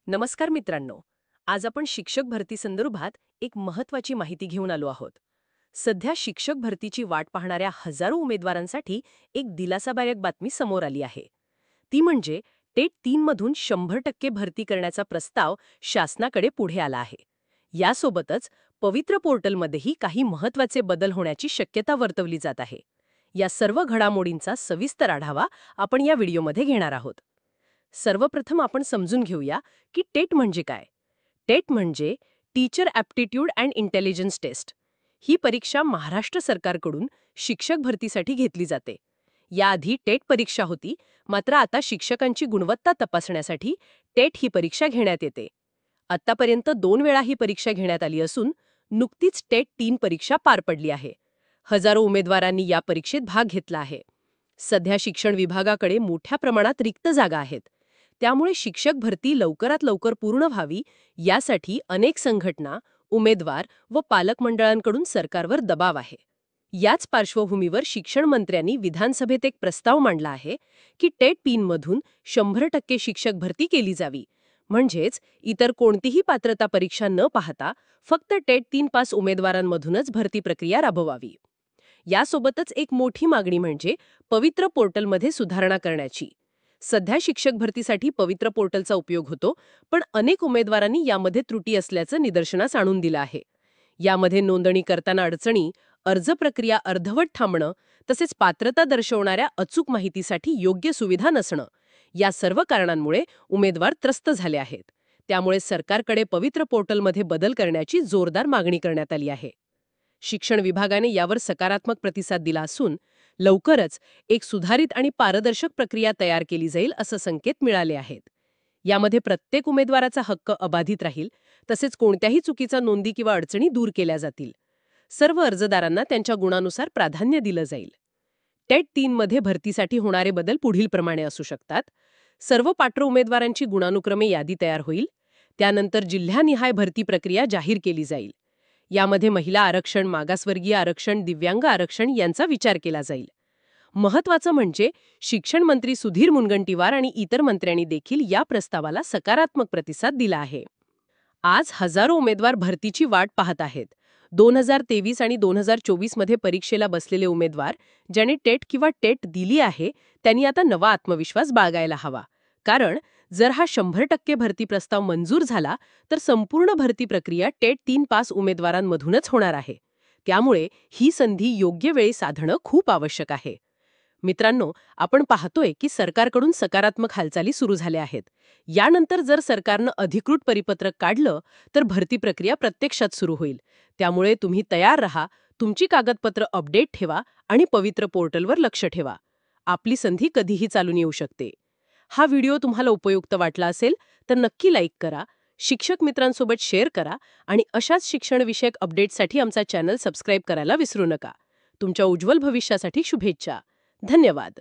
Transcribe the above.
नमस्कार मित्रांनो. आज आपण शिक्षक भरती संदर्भात एक महत्त्वाची माहिती घेऊन आलो आहोत. सध्या शिक्षक भरतीची वाट पाहणाऱ्या हजारो उमेदवारांसाठी एक दिलासादायक बातमी समोर आली आहे. ती म्हणजे टेट 3 मधून 100% भरती करण्याचा प्रस्ताव शासनाकडे पुढे आला आहे. यासोबतच पवित्र पोर्टलमध्येही काही महत्त्वाचे बदल होण्याची शक्यता वर्तवली जात आहे. या सर्व घडामोडींचा सविस्तर आढावा आपण या व्हिडिओमध्ये घेणार आहोत. सर्वप्रथम आपण समजून घेऊया की टेट म्हणजे काय. टेट म्हणजे teacher aptitude and intelligence test. ही परीक्षा महाराष्ट्र सरकारकडून शिक्षक भरतीसाठी घेतली जाते. याआधी टेट परीक्षा होती, मात्र आता शिक्षकांची गुणवत्ता तपासण्यासाठी टेट ही परीक्षा घेण्यात येते. आत्तापर्यंत 2 वेळा ही परीक्षा घेण्यात आली असून नुकतीच टेट 3 परीक्षा पार पडली आहे. हजारो उमेदवारांनी या परीक्षेत भाग घेतला आहे. सध्या शिक्षण विभागाकडे मोठ्या प्रमाणात रिक्त जागा आहेत. त्यामुळे शिक्षक भरती लवकरात लवकर पूर्ण व्हावी यासाठी अनेक संघटना, उमेदवार व पालक मंडळांकडून सरकारवर दबाव आहे. याच पार्श्वभूमीवर शिक्षण मंत्र्यांनी विधानसभेत एक प्रस्ताव मांडला आहे की टेट 3 मधून 100% शिक्षक भरती केली जावी. म्हणजेच इतर कोणतीही पात्रता परीक्षा न पाहता फक्त टेट 3 पास उमेदवारांमधूनच भरती प्रक्रिया राबवावी. यासोबतच एक मोठी मागणी म्हणजे पवित्र पोर्टलमध्ये सुधारणा करण्याची. सध्या शिक्षक भरतीसाठी पवित्र पोर्टलचा उपयोग होतो, पण अनेक उमेदवारांनी यामध्ये त्रुटी असल्याचं निदर्शनास आणून दिलं आहे. यामध्ये नोंदणी करताना अडचणी, अर्ज प्रक्रिया अर्धवट थांबणं, तसेच पात्रता दर्शवणाऱ्या अचूक माहितीसाठी योग्य सुविधा नसणं, या सर्व कारणांमुळे उमेदवार त्रस्त झाले आहेत. त्यामुळे सरकारकडे पवित्र पोर्टलमध्ये बदल करण्याची जोरदार मागणी करण्यात आली आहे. शिक्षण विभागाने यावर सकारात्मक प्रतिसाद दिला असून लवकरच एक सुधारित आणि पारदर्शक प्रक्रिया तयार केली जाईल असं संकेत मिळाले आहेत. यामध्ये प्रत्येक उमेदवाराचा हक्क अबाधित राहील, तसेच कोणत्याही चुकीचा नोंदी किंवा अडचणी दूर केल्या जातील. सर्व अर्जदारांना त्यांच्या गुणानुसार प्राधान्य दिलं जाईल. टेट 3 मध्ये भरतीसाठी होणारे बदल पुढीलप्रमाणे असू शकतात. सर्व पात्र उमेदवारांची गुणानुक्रमे यादी तयार होईल. त्यानंतर जिल्ह्यानिहाय भरती प्रक्रिया जाहीर केली जाईल. यामध्ये महिला आरक्षण, मागासवर्गीय आरक्षण, दिव्यांग आरक्षण यांचा विचार केला जाईल. महत्त्वाचं म्हणजे शिक्षण मंत्री सुधीर मुनगंटीवार आणि इतर मंत्र्यांनी देखील या प्रस्तावाला सकारात्मक प्रतिसाद दिला आहे. आज हजारो उमेदवार भरतीची वाट पाहत आहेत. 2023 आणि 2024 मध्ये परीक्षेला बसलेले उमेदवार ज्यांनी टेट किंवा टेट दिली आहे त्यांनी आता नवा आत्मविश्वास बाळगायला हवा. कारण जर हा 100% भरती प्रस्ताव मंजूर झाला तर संपूर्ण भरती प्रक्रिया टेट 3 पास उमेदवारांमधूनच होणार आहे. त्यामुळे ही संधी योग्य वेळी साधणं खूप आवश्यक आहे. मित्रांनो, आपण पाहतोय की सरकारकडून सकारात्मक हालचाली सुरू झाल्या आहेत. यानंतर जर सरकारनं अधिकृत परिपत्रक काढलं तर भरती प्रक्रिया प्रत्यक्षात सुरू होईल. त्यामुळे तुम्ही तयार रहा, तुमची कागदपत्र अपडेट ठेवा आणि पवित्र पोर्टलवर लक्ष ठेवा. आपली संधी कधीही चालून येऊ शकते. हा व्हिडिओ तुम्हाला उपयुक्त वाटला असेल तर नक्की लाईक करा, शिक्षक मित्रांसोबत शेअर करा आणि अशाच शिक्षणविषयक अपडेट्ससाठी आमचा चॅनल सबस्क्राईब करायला विसरू नका. तुमच्या उज्ज्वल भविष्यासाठी शुभेच्छा. धन्यवाद.